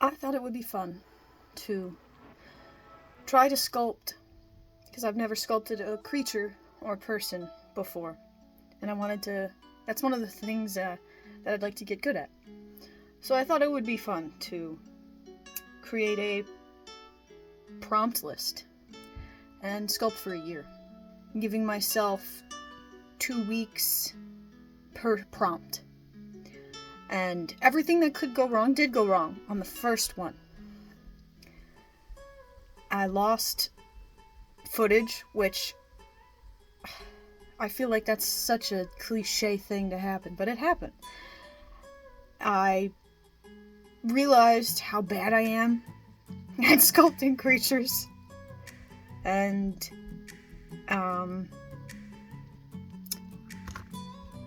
I thought it would be fun to try to sculpt, because I've never sculpted a creature or a person before. And I wanted to, that's one of the things that I'd like to get good at. So I thought it would be fun to create a prompt list and sculpt for a year, giving myself 2 weeks per prompt. And everything that could go wrong did go wrong on the first one. I lost footage, which I feel like that's such a cliche thing to happen, but it happened. I realized how bad I am at sculpting creatures, and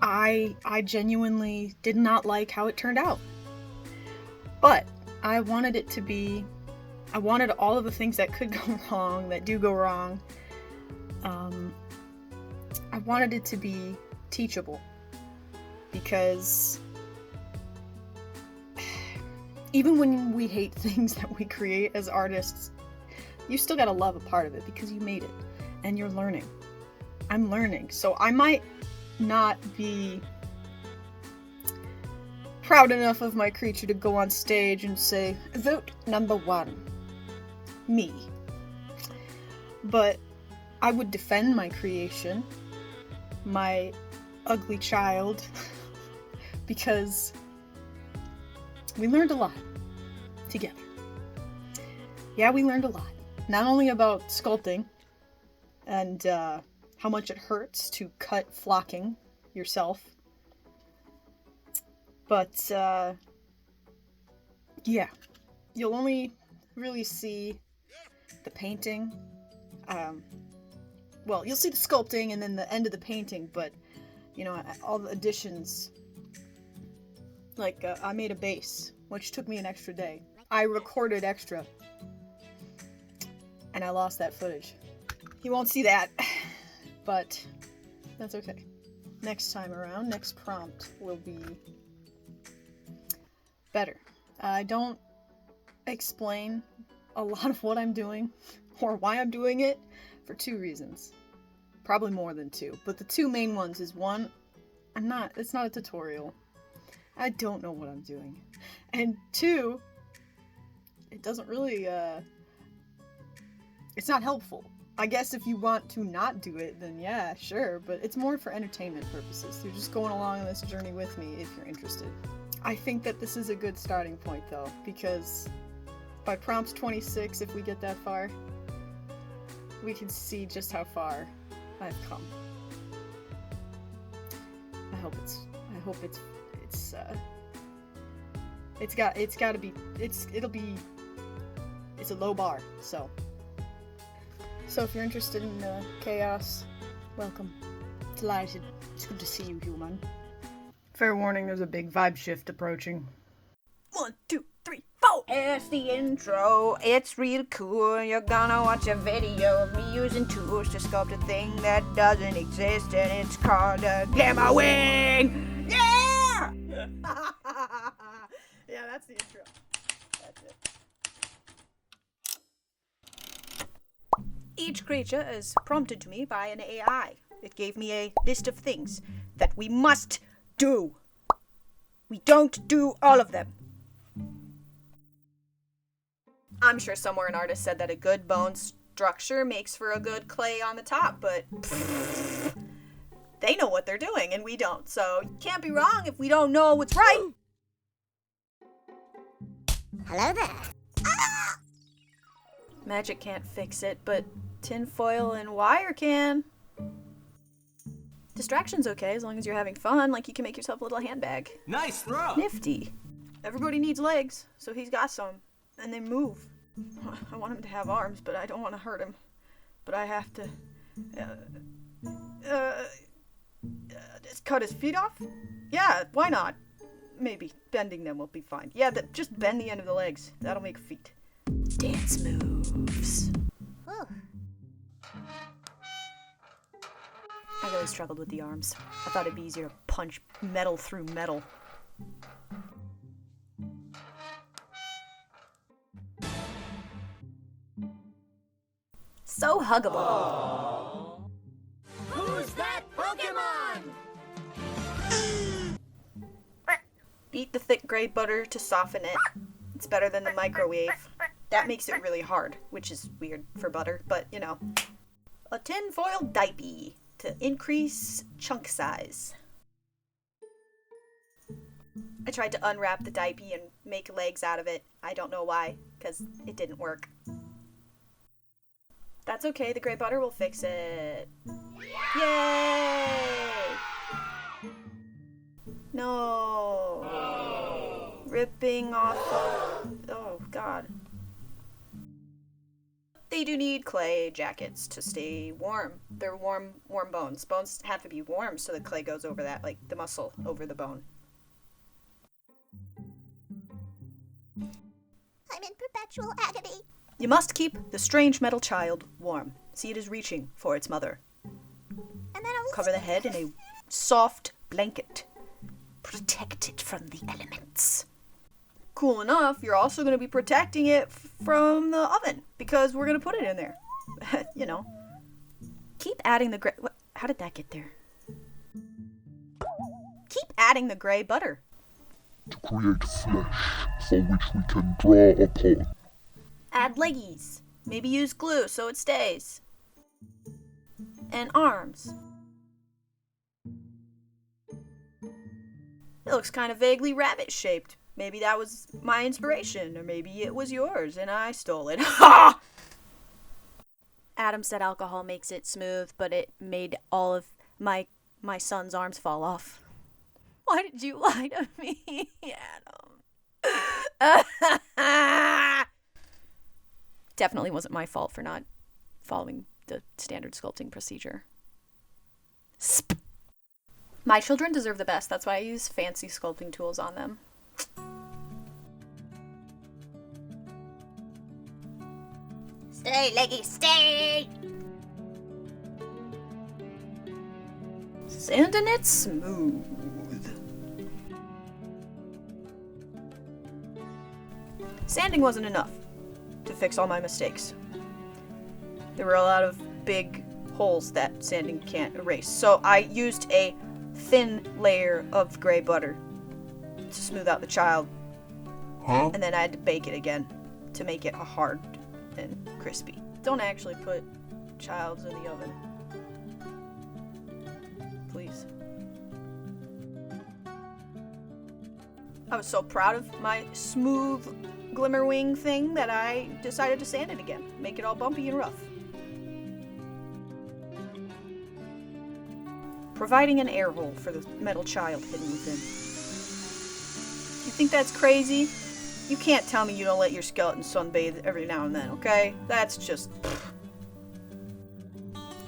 I genuinely did not like how it turned out. But I wanted it to be, I wanted all of the things that could go wrong, that do go wrong. I wanted it to be teachable, because even when we hate things that we create as artists, you still gotta love a part of it because you made it and you're learning. I'm learning, so I might not be proud enough of my creature to go on stage and say, vote number 1, me. But I would defend my creation, my ugly child, because we learned a lot together. Yeah, we learned a lot. Not only about sculpting and how much it hurts to cut flocking yourself, but yeah, you'll only really see the painting. Well, you'll see the sculpting and then the end of the painting, but you know, all the additions. Like, I made a base, which took me an extra day. I recorded extra, and I lost that footage. You won't see that, but that's okay. Next time around, next prompt will be better. I don't explain a lot of what I'm doing or why I'm doing it for 2 reasons. Probably more than 2, but the 2 main ones is, 1, it's not a tutorial. I don't know what I'm doing. And 2, it doesn't really, it's not helpful. I guess if you want to not do it, then yeah, sure, but it's more for entertainment purposes. You're just going along on this journey with me if you're interested. I think that this is a good starting point, though, because by prompt 26, if we get that far, we can see just how far I've come. It's a low bar, so if you're interested in chaos, welcome. Delighted. It's good to see you, human. Fair warning, there's a big vibe shift approaching. 1, 2, 3, 4! It's the intro, it's real cool. You're gonna watch a video of me using tools to sculpt a thing that doesn't exist, and it's called a Glimmerwing! Yeah! Yeah, that's the intro. That's it. Each creature is prompted to me by an AI. It gave me a list of things that we must do. We don't do all of them. I'm sure somewhere an artist said that a good bone structure makes for a good clay on the top, but they know what they're doing and we don't, so you can't be wrong if we don't know what's right. Hello there. Ah! Magic can't fix it, but tinfoil and wire can. Distraction's okay as long as you're having fun, like you can make yourself a little handbag. Nice throw! Nifty. Everybody needs legs, so he's got some. And they move. I want him to have arms, but I don't want to hurt him. But I have to... just cut his feet off? Yeah, why not? Maybe. Bending them will be fine. Yeah, just bend the end of the legs. That'll make feet. Dance moves. Whew. I really struggled with the arms. I thought it'd be easier to punch metal through metal. so huggable. Who's that Pokemon? Eat the thick gray butter to soften it. It's better than the microwave. That makes it really hard, which is weird for butter, but you know. A tinfoil diaper to increase chunk size. I tried to unwrap the diaper and make legs out of it. I don't know why, because it didn't work. That's okay, the gray butter will fix it. Yay! No. Ripping off. Oh, God. They do need clay jackets to stay warm. They're warm bones. Bones have to be warm so the clay goes over that, like the muscle over the bone. I'm in perpetual agony. You must keep the strange metal child warm. See, it is reaching for its mother. And then I was Cover the head in a soft blanket. Protect it from the elements. Cool enough, you're also going to be protecting it from the oven because we're going to put it in there. You know. Keep adding the gray... How did that get there? Keep adding the gray butter. To create flesh for which we can draw upon. Add leggies. Maybe use glue so it stays. And arms. It looks kind of vaguely rabbit-shaped. Maybe that was my inspiration, or maybe it was yours and I stole it. Ha! Adam said alcohol makes it smooth, but it made all of my son's arms fall off. Why did you lie to me, Adam? Definitely wasn't my fault for not following the standard sculpting procedure. Sp. My children deserve the best. That's why I use fancy sculpting tools on them. Stay, leggy, stay! Sanding it smooth. Sanding wasn't enough to fix all my mistakes. There were a lot of big holes that sanding can't erase. So I used a thin layer of gray butter to smooth out the child. Huh? And then I had to bake it again to make it hard and crispy. Don't actually put childs in the oven. Please. I was so proud of my smooth Glimmerwing thing that I decided to sand it again. Make it all bumpy and rough. Providing an air hole for the metal child hidden within. You think that's crazy? You can't tell me you don't let your skeleton sunbathe every now and then, okay? That's just...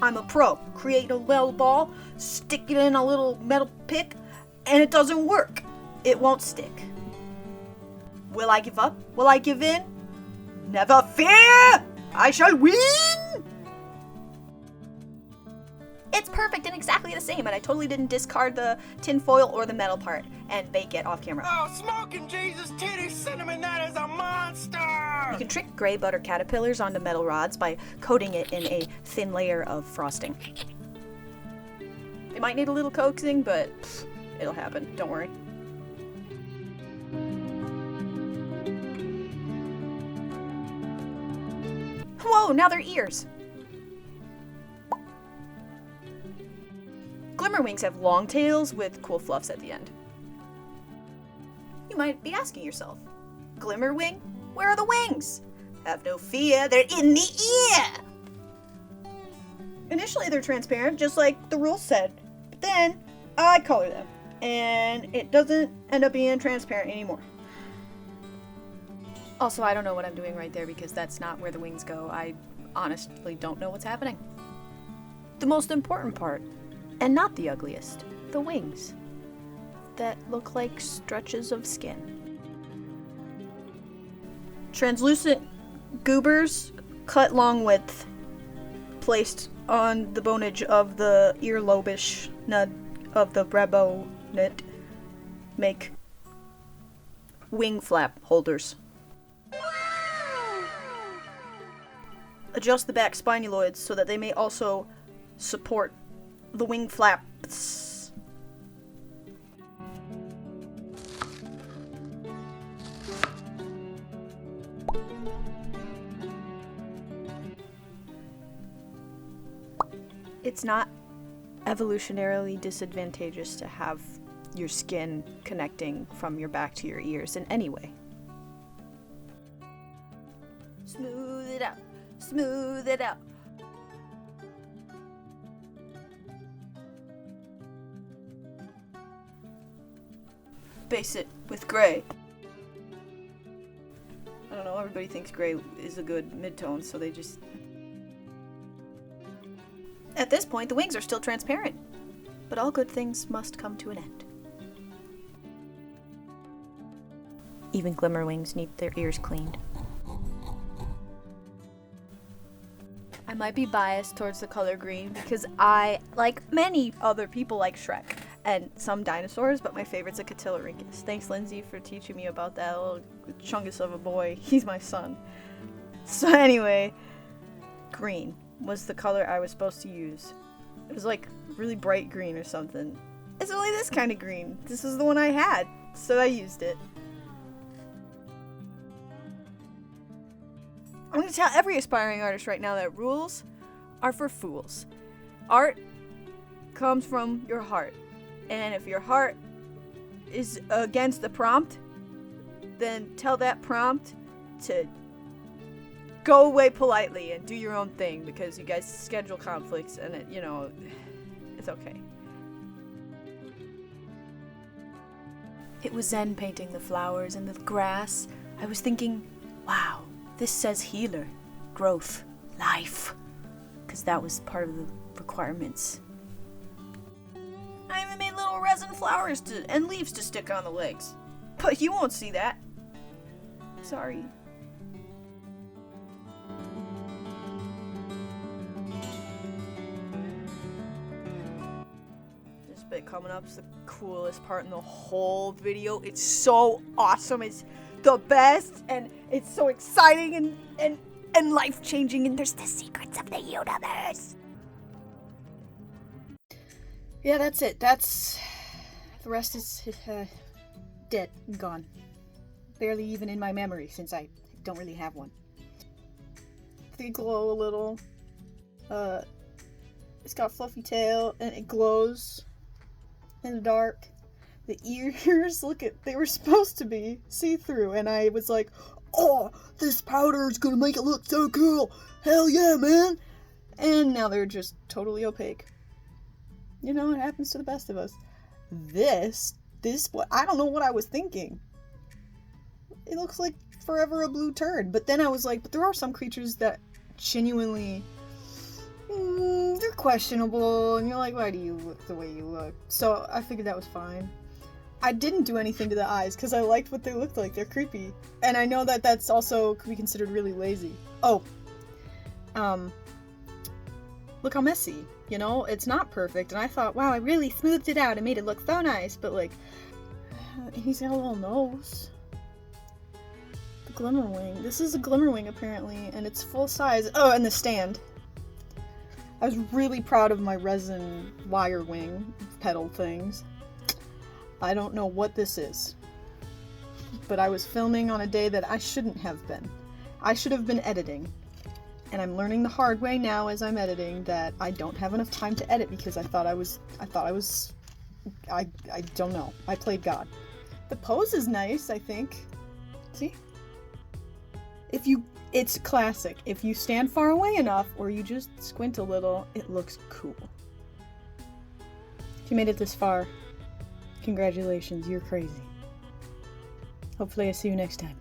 I'm a pro. Create a metal ball, stick it in a little metal pick, and it doesn't work. It won't stick. Will I give up? Will I give in? Never fear! I shall win! It's perfect and exactly the same, and I totally didn't discard the tin foil or the metal part and bake it off camera. Oh, smoking Jesus titty cinnamon, that is a monster! You can trick gray butter caterpillars onto metal rods by coating it in a thin layer of frosting. It might need a little coaxing, but it'll happen. Don't worry. Whoa, now they're ears. Glimmerwings have long tails with cool fluffs at the end. You might be asking yourself, Glimmerwing? Where are the wings? Have no fear, they're in the ear! Initially they're transparent, just like the rules said, but then I color them, and it doesn't end up being transparent anymore. Also, I don't know what I'm doing right there because that's not where the wings go. I honestly don't know what's happening. The most important part, and not the ugliest, the wings that look like stretches of skin. Translucent goobers cut long width, placed on the bonage of the earlobish nud of the rabonet, make wing flap holders. adjust the back spinuloids so that they may also support the wing flaps. It's not evolutionarily disadvantageous to have your skin connecting from your back to your ears in any way. Smooth it out. Smooth it out. Base it with gray. I don't know, everybody thinks gray is a good mid-tone, so they just... At this point, the wings are still transparent. But all good things must come to an end. Even Glimmerwings need their ears cleaned. I might be biased towards the color green because I, like many other people, like Shrek and some dinosaurs, but my favorite's a Catillorhynchus. Thanks, Lindsay, for teaching me about that little chungus of a boy. He's my son. So anyway, green was the color I was supposed to use. It was like really bright green or something. It's only this kind of green. This is the one I had, so I used it. I'm going to tell every aspiring artist right now that rules are for fools. Art comes from your heart. And if your heart is against the prompt, then tell that prompt to go away politely and do your own thing because you guys schedule conflicts and it, you know, it's okay. It was Zen painting the flowers and the grass. I was thinking, wow, this says healer, growth, life, because that was part of the requirements. I even made little resin flowers and leaves to stick on the legs. But you won't see that. Sorry. This bit coming up is the coolest part in the whole video. It's so awesome. It's the best, and it's so exciting and life-changing, and there's the secrets of the universe. Yeah, that's it. The rest is dead and gone. Barely even in my memory, since I don't really have one. They glow a little. It's got a fluffy tail, and it glows in the dark. The ears, they were supposed to be see-through, and I was like, oh, this powder is gonna make it look so cool! Hell yeah, man! And now they're just totally opaque. You know, it happens to the best of us. I don't know what I was thinking. It looks like forever a blue turd, but then I was like, but there are some creatures that genuinely, they're questionable, and you're like, why do you look the way you look? So I figured that was fine. I didn't do anything to the eyes because I liked what they looked like. They're creepy. And I know that that's also could be considered really lazy. Oh. Look how messy. You know, it's not perfect. And I thought, wow, I really smoothed it out and made it look so nice. But like, he's got a little nose. The Glimmerwing. This is a Glimmerwing apparently. And it's full size. Oh, and the stand. I was really proud of my resin wire wing pedal things. I don't know what this is, but I was filming on a day that I shouldn't have been. I should have been editing, and I'm learning the hard way now as I'm editing that I don't have enough time to edit because I don't know. I played God. The pose is nice, I think. See? It's classic. If you stand far away enough, or you just squint a little, it looks cool. If you made it this far, congratulations, you're crazy. Hopefully I see you next time.